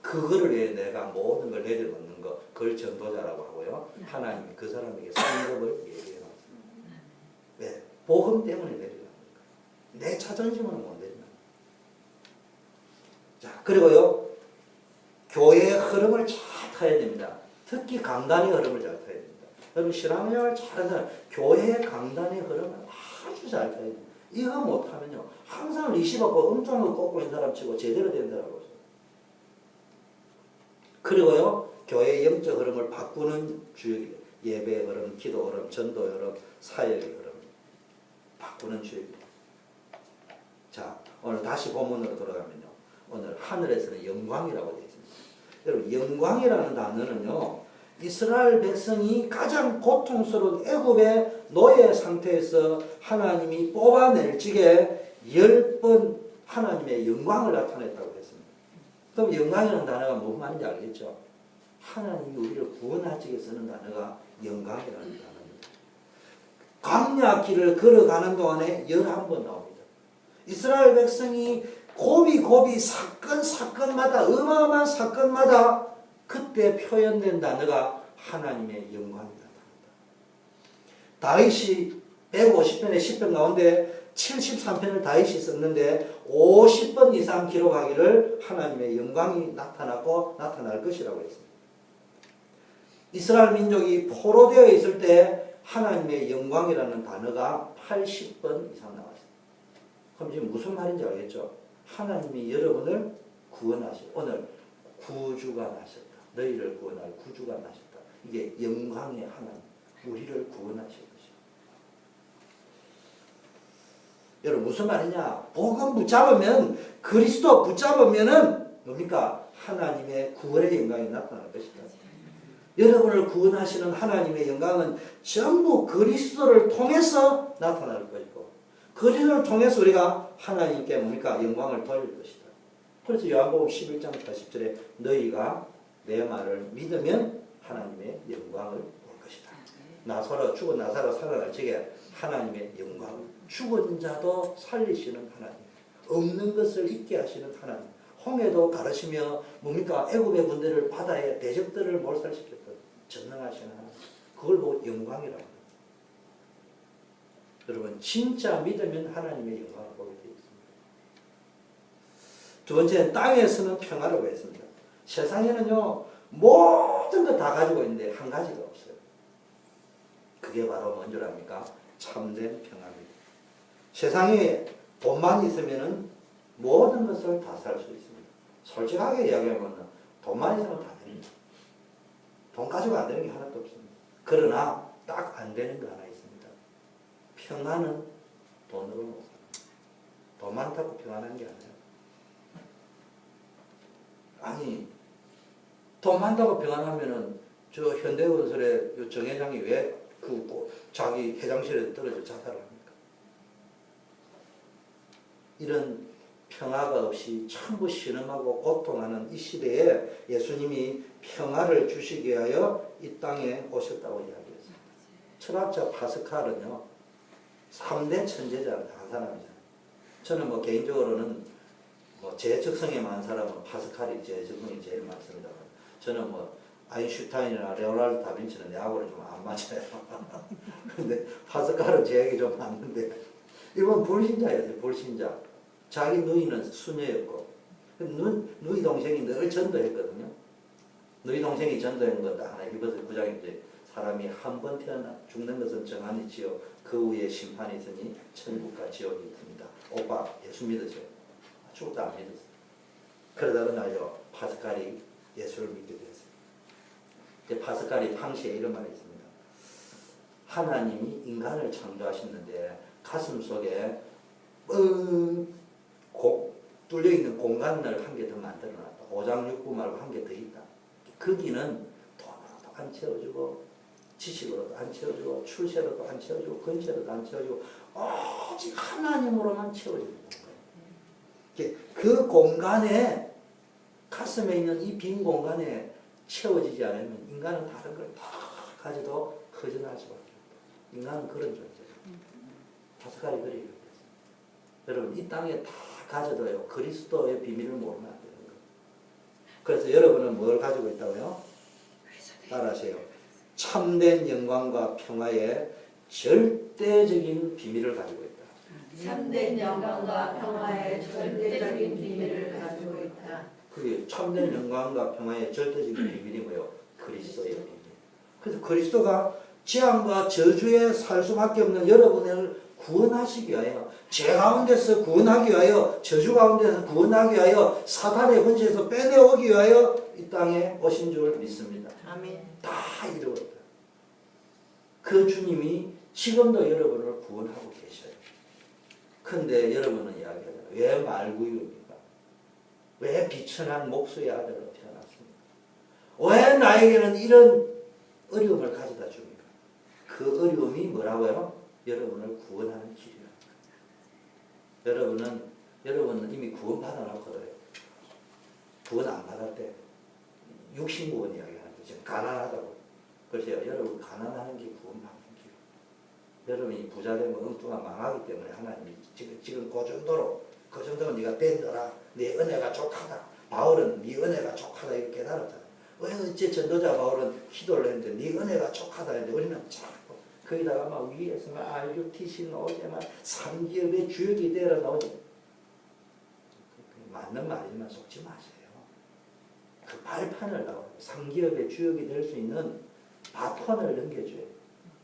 그거를 위해 내가 모든 걸 내려놓는 거, 그걸 전도자라고 하고요. 하나님이 그 사람에게 성급을 얘기해 놨습니다. 왜? 복음 때문에 내려놓는 거예요. 내 자존심으로 못 내려놓는 거예요. 자, 그리고요. 교회의 흐름을 잘 타야 됩니다. 특히 강단의 흐름을 잘 타야 됩니다. 여러분 신앙생활 잘하는 사람, 교회의 강단의 흐름을 아주 잘 타야 됩니다. 이거 못하면요. 항상 리시버고 엄청 거 꽂고 있는 사람 치고 제대로 된 사람 없어요. 그리고요. 교회의 영적 흐름을 바꾸는 주역이에요. 예배의 흐름, 기도 흐름, 전도의 흐름, 사역의 흐름. 바꾸는 주역입니다. 자, 오늘 다시 본문으로 돌아가면요. 오늘 하늘에서는 영광이라고 되어 있습니다. 여러분, 영광이라는 단어는요. 이스라엘 백성이 가장 고통스러운 애굽의 노예 상태에서 하나님이 뽑아낼 적에 10번 하나님의 영광을 나타냈다고 했습니다. 그럼 영광이라는 단어가 무슨 말인지 알겠죠? 하나님이 우리를 구원할 적에 쓰는 단어가 영광이라는 단어입니다. 광야길을 걸어가는 동안에 11번 나옵니다. 이스라엘 백성이 고비 사건마다 어마어마한 사건마다 그때 표현된 단어가 하나님의 영광이 나타납니다. 다윗이 150편의 10편 가운데 73편을 다윗이 썼는데 50번 이상 기록하기를 하나님의 영광이 나타났고 나타날 것이라고 했습니다. 이스라엘 민족이 포로되어 있을 때 하나님의 영광이라는 단어가 80번 이상 나왔습니다. 그럼 지금 무슨 말인지 알겠죠? 하나님이 여러분을 구원하시고 오늘 구주가 나셨다. 너희를 구원할 구주가 나셨다. 이게 영광의 하나님, 우리를 구원하실 것이다. 여러분 무슨 말이냐? 복음 붙잡으면 그리스도 붙잡으면은 뭡니까? 하나님의 구원의 영광이 나타날 것이다. 여러분을 구원하시는 하나님의 영광은 전부 그리스도를 통해서 나타날 것이고 그리스도를 통해서 우리가 하나님께 뭡니까? 영광을 돌릴 것이다. 그래서 요한복음 11장 40절에 너희가 내 말을 믿으면 하나님의 영광을 볼 것이다. 죽은 나사로 살아날 적에 하나님의 영광, 죽은 자도 살리시는 하나님, 없는 것을 있게 하시는 하나님, 홍해도 가르시며 뭡니까? 애굽의 군대를 바다에 대적들을 몰살시켰던 전능하신 하나님, 그걸 보고 영광이라고 합니다. 여러분 진짜 믿으면 하나님의 영광을 보게 되어 있습니다. 두 번째는 땅에서는 평화라고 했습니다. 세상에는요 모든 거 다 가지고 있는데 한 가지가 없어요. 그게 바로 뭔 줄 압니까? 참된 평화입니다. 세상에 돈만 있으면 모든 것을 다 살 수 있습니다. 솔직하게 이야기하면 돈만 있으면 다 됩니다. 돈 가지고 안 되는 게 하나도 없습니다. 그러나 딱 안 되는 거 하나 있습니다. 평안은 돈으로 못 삽니다. 돈 많다고 평안한 게 아니에요. 아니 돈 많다고 평안하면은 저 현대건설의 정 회장이 왜 자기 회장실에 떨어져 자살을 합니까? 이런 평화가 없이 전부 신음하고 고통하는 이 시대에 예수님이 평화를 주시기 위하여 이 땅에 오셨다고 이야기했습니다. 철학자 파스칼은요 3대 천재자 한 사람이잖아요. 저는 뭐 개인적으로는 뭐 제 적성에 많은 사람은 파스칼이 제 적성이 제일 많습니다. 저는 뭐 아인슈타인이나 레오나르도 다빈치는 내하고는 좀 안 맞아요. 근데 파스칼은 제에게 좀 맞는데 이건 불신자였어요. 불신자. 자기 누이는 수녀였고 누이 동생이 늘 전도했거든요. 누이 동생이 전도한 것 하나 히브리서 9장에 이제 사람이 한 번 태어나 죽는 것은 정한이지요 그 후에 심판이 있으니 천국과 지옥이 있습니다. 오빠 예수 믿으세요? 죽어도 안 믿었어요. 그러다가 나죠 파스칼이 예수를 믿게 되었어요. 파스칼이 당시에 이런 말이 있습니다. 하나님이 인간을 창조하셨는데 가슴 속에 뚫려있는 공간을 한 개 더 만들어놨다. 오장육부 말고 한 개 더 있다. 거기는 돈으로도 안 채워주고 지식으로도 안 채워주고 출세로도 안 채워주고 건세로도 안 채워주고 오직 하나님으로만 채워주는 거예요. 그 공간에 가슴에 있는 이 빈 공간에 채워지지 않으면 인간은 다른 걸 다 가져도 허전할 수밖에 없다. 인간은 그런 존재죠. 파스칼이 그렇게 얘기했어요. 여러분 이 땅에 다 가져도요 그리스도의 비밀을 모르면 안 되는 거예요. 그래서 여러분은 뭘 가지고 있다고요? 따라하세요. 참된 영광과 평화의 절대적인 비밀을 가지고 있다. 참된 영광과 평화의 절대적인 비밀을 가지고 있다. 그게 참된 영광과 평화의 절대적인 비밀이 뭐예요? 그리스도의 비밀. 그래서 그리스도가 재앙과 저주에 살 수밖에 없는 여러분을 구원하시기 위하여, 죄 가운데서 구원하기 위하여, 저주 가운데서 구원하기 위하여, 사탄의 권세에서 빼내오기 위하여 이 땅에 오신 줄 믿습니다. 아멘. 다 이루었다. 그 주님이 지금도 여러분을 구원하고 계셔요. 근데 여러분은 이야기하잖아요. 왜 말구유입니까? 왜 비천한 목수의 아들로 태어났습니까? 왜 나에게는 이런 어려움을 가져다 줍니까? 그 어려움이 뭐라고요? 여러분을 구원하는 길이랍니다. 여러분은 이미 구원받아 놓거든요. 구원 안 받았대. 육신구원 이야기하는 거죠. 지금 가난하다고. 그래서 여러분 가난하는 게 구원받는 길. 여러분이 부자되면 엉뚱한 망하기 때문에 하나님이 지금 그 정도면 네가 된 거라. 네 은혜가 족하다. 바울은 네 은혜가 족하다 이렇게 깨달았잖아. 왜 어째 전도자 바울은 기도를 했는데 네 은혜가 족하다 했는데 우리는 자꾸 거기다가 막 위에서 막 RUTC 나오지 막 3기업의 주역이 되어라 나오지. 맞는 말이지만 속지 마세요. 그 발판을 나와요. 3기업의 주역이 될 수 있는 바톤을 넘겨줘요.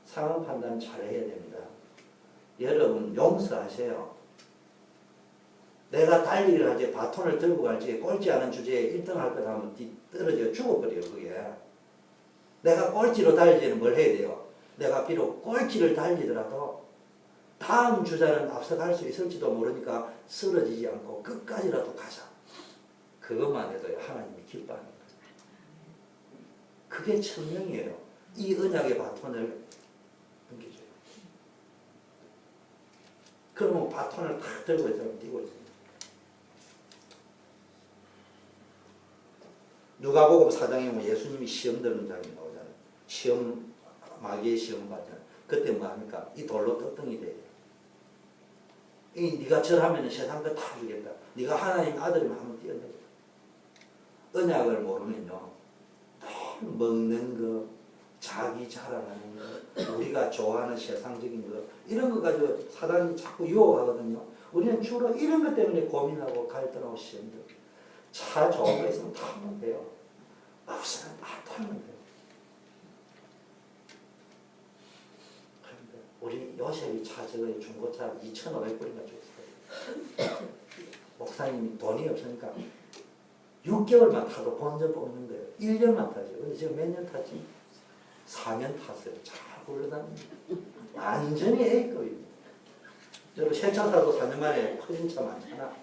상황 판단 잘해야 됩니다. 여러분 용서하세요. 내가 달리기를 하지 바톤을 들고 갈지 꼴찌 하는 주제에 1등 할 거다 하면 떨어져 죽어버려요. 그게. 내가 꼴찌로 달리지는 뭘 해야 돼요? 내가 비록 꼴찌를 달리더라도 다음 주자는 앞서갈 수 있을지도 모르니까 쓰러지지 않고 끝까지라도 가자. 그것만 해도 하나님이 기뻐하는 거예요. 그게 천명이에요. 이 언약의 바톤을 넘겨줘요. 그러면 바톤을 탁 들고 있으면 뛰고 있습니다. 누가복음 4장에 보면 예수님이 시험 드는 장면이 나오잖아요. 시험 마귀의 시험 받잖아. 그때 뭐 합니까? 이 돌로 끄덩이 돼요. 이 네가 절하면 세상 거 다 주겠다. 네가 하나님 아들이면 한번 뛰어내겠다. 언약을 모르면요, 너무 먹는 거, 자기 자랑하는 거, 우리가 좋아하는 세상적인 거, 이런 거 가지고 사단이 자꾸 유혹하거든요. 우리는 주로 이런 것 때문에 고민하고 갈등하고 시험들. 차 좋은 거 있으면 타면 돼요. 없으면 안 타면 돼요. 그런데 우리 요셉이 차 저거 중고차 2,500불인가 줬어요. 목사님이 돈이 없으니까 6개월만 타도 본전 뽑는 거예요. 1년만 타죠. 근데 지금 몇 년 탔지? 4년 탔어요. 잘 굴러다닙니다. 완전히 A급입니다. 여러분 새차 사도 4년 만에 터진 차 많잖아.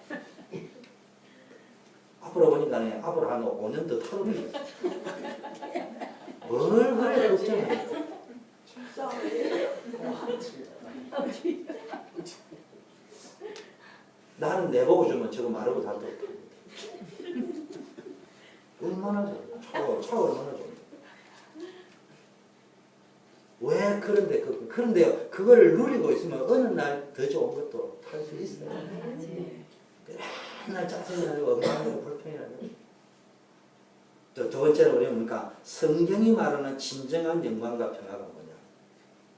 앞으로 보니까 앞으로 한 5년 더 타도 되겠어. 뭘 그래 걱정해. 나는 내보고 주면 저거 마르고 다 떴다. 얼마나 좋아. 차 얼마나 좋아. 왜 그런데요. 그걸 누리고 있으면 어느 날 더 좋은 것도 탈 수 있어요. 맨날 짜증이 나고 엉망이고 불평이 나고. 또 두 번째로 우리는 뭡니까? 성경이 말하는 진정한 영광과 평화가 뭐냐?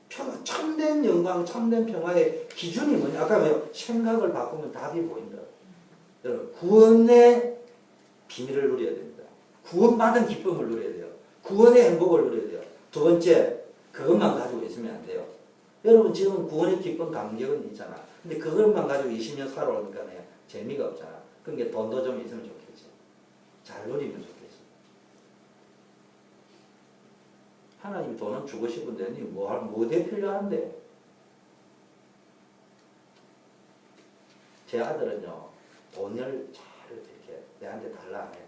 평화, 참된 영광, 참된 평화의 기준이 뭐냐? 아까 뭐요? 생각을 바꾸면 답이 보인다. 여러분, 구원의 비밀을 누려야 됩니다. 구원받은 기쁨을 누려야 돼요. 구원의 행복을 누려야 돼요. 두 번째, 그것만 가지고 있으면 안 돼요. 여러분 지금 구원의 기쁨 감격은 있잖아. 근데 그것만 가지고 20년 살아오니까 재미가 없잖아. 그러니까 돈도 좀 있으면 좋겠지. 잘 누리면 좋겠지. 하나님이 돈은 주고 싶은데 뭐에 필요한데? 제 아들은요, 돈을 잘 이렇게 내한테 달라 안 해.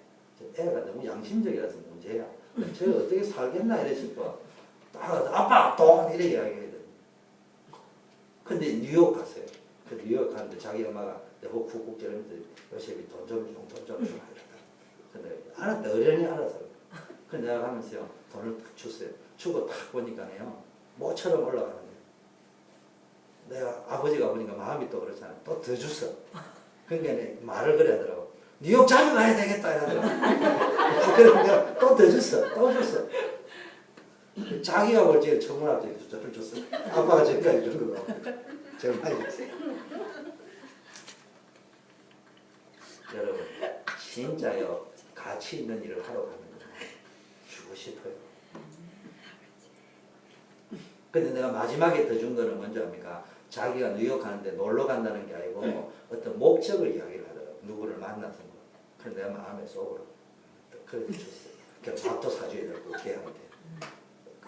애가 너무 양심적이라서 문제야. 저 어떻게 살겠나 이래 싶어. 아빠 돈 이렇게 이야기하거든. 근데 뉴욕 갔어요. 그 뉴욕 갔는데 자기 엄마가 여보 쿡쿡 찌르면서 요셉이 돈 좀 이러다. 근데 알았다. 어련히 알아서. 근데 내가 가면서요 돈을 탁 줬어요. 주고 탁 보니까요 모처럼 올라가는 거예요. 내가 아버지가 보니까 마음이 또 그렇잖아. 또 더 줬어. 그러니까 말을 그래 하더라고. 뉴욕 자주 가야 되겠다 이러더라고. 그래서 내가 또 더 줬어. 또 줬어. 자기가 볼 때 천문학적인 숫자를 줬어. 아빠가 저기까지 주는 거고. 제가 많이 줬어요. 여러분, 진짜요, 가치 있는 일을 하러 가면 주고 싶어요. 근데 내가 마지막에 더 준 거는 뭔지 압니까? 자기가 뉴욕 가는데 놀러 간다는 게 아니고 어떤 목적을 이야기를 하더라고. 누구를 만나서. 그래서 내가 마음에 속으로. 그래서 줬어요. 그래서 밥도 사줘야 되고, 걔한테.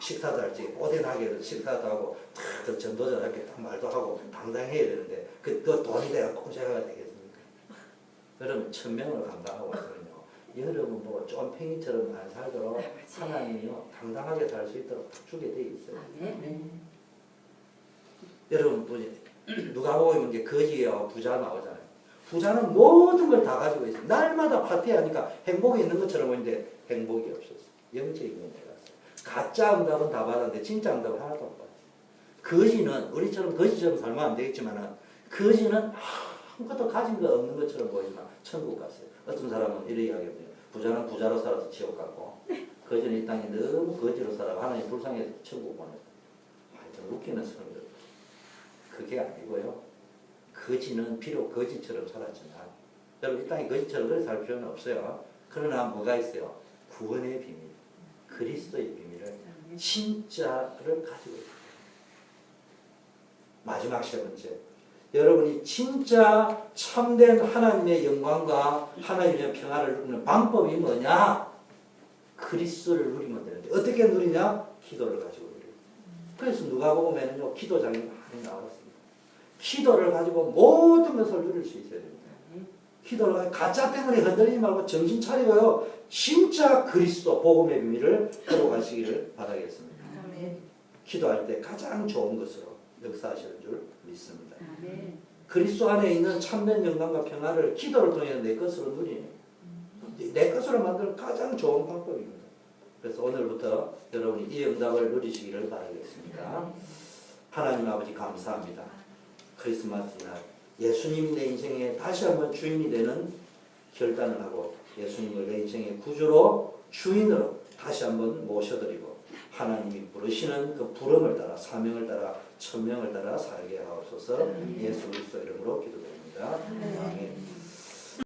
식사도 할지 오뎅하게 식사도 하고 탁 전도자 이렇게 딱 말도 하고 당당해야 되는데 그 돈이 내가 공짜가 되겠습니까? 여러분 1000명을 감당하고 왔거든요. 여러분 보고 쫌팽이처럼 안 살도록 하나님이요 당당하게 살 수 있도록 탁 주게 돼 있어요. 여러분 보지 누가 보면 이제 거지와 부자 나오잖아요. 부자는 모든 걸 다 가지고 있어요. 날마다 파티하니까 행복이 있는 것처럼 보이는데 행복이 없었어요. 영적인 문제가. 가짜 응답은 다 받았는데 진짜 응답은 하나도 안 받았어요. 거지는 우리처럼 거지처럼 살면 안 되겠지만 거지는 아무것도 가진 거 없는 것처럼 보이지만 천국 갔어요. 어떤 사람은 이렇게 이야기해요. 부자는 부자로 살아서 지옥 갔고 거지는 이 땅에 너무 거지로 살아 하나님 불쌍해서 천국 보냈어요. 하여튼 웃기는 사람들. 그게 아니고요. 거지는 비록 거지처럼 살았지만 여러분 이 땅에 거지처럼 그렇게 살 필요는 없어요. 그러나 뭐가 있어요? 구원의 비밀. 그리스도의 비밀을 진짜를 가지고 있다. 마지막 세 번째. 여러분이 진짜 참된 하나님의 영광과 하나님의 평화를 누리는 방법이 뭐냐? 그리스도를 누리면 되는데 어떻게 누리냐? 기도를 가지고 누려요. 그래서 누가복음에는요 기도장이 많이 나왔습니다. 기도를 가지고 모든 것을 누릴 수 있어야 됩니다. 기도를 가지고 가짜 때문에 흔들리지 말고 정신 차리고요. 진짜 그리스도 복음의 비밀을 회복하시기를 바라겠습니다. 아멘. 기도할 때 가장 좋은 것으로 역사하시는 줄 믿습니다. 아멘. 그리스도 안에 있는 참된 영광과 평화를 기도를 통해 내 것으로 누리는 내 것으로 만드는 가장 좋은 방법입니다. 그래서 오늘부터 여러분이 이 응답을 누리시기를 바라겠습니다. 하나님 아버지 감사합니다. 크리스마스 날 예수님이 내 인생에 다시 한번 주인이 되는 결단을 하고 예수님을 내 인생의 구주로 주인으로 다시 한번 모셔드리고 하나님이 부르시는 그 부름을 따라 사명을 따라 천명을 따라 살게 하옵소서. 예수 그리스도 이름으로 기도드립니다.